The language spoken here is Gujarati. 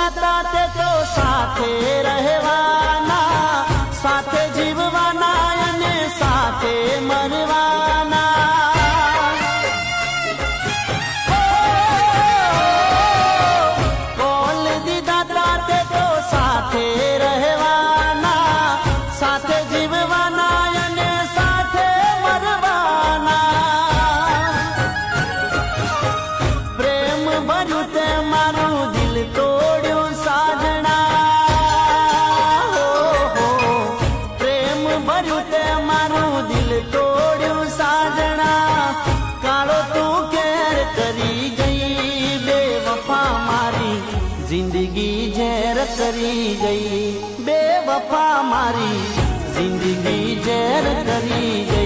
વિધાતા તે તો સાથે રહેવાના, સાથે જીવવાના અને સાથે મરવાના. કોલ વિધાતા તે તો સાથે રહેવાના, સાથે જીવવાના અને સાથે મરવાના. પ્રેમ ભર્યું તે મારું દિલ તોડ્યું સાજણા, પ્રેમ ભર્યું તે મારું દિલ તોડ્યું સાજણા. કાળો તું કેર કરી ગઈ, બેવફા મારી જિંદગી ઝેર કરી ગઈ, બેવફા મારી જિંદગી ઝેર કરી ગઈ.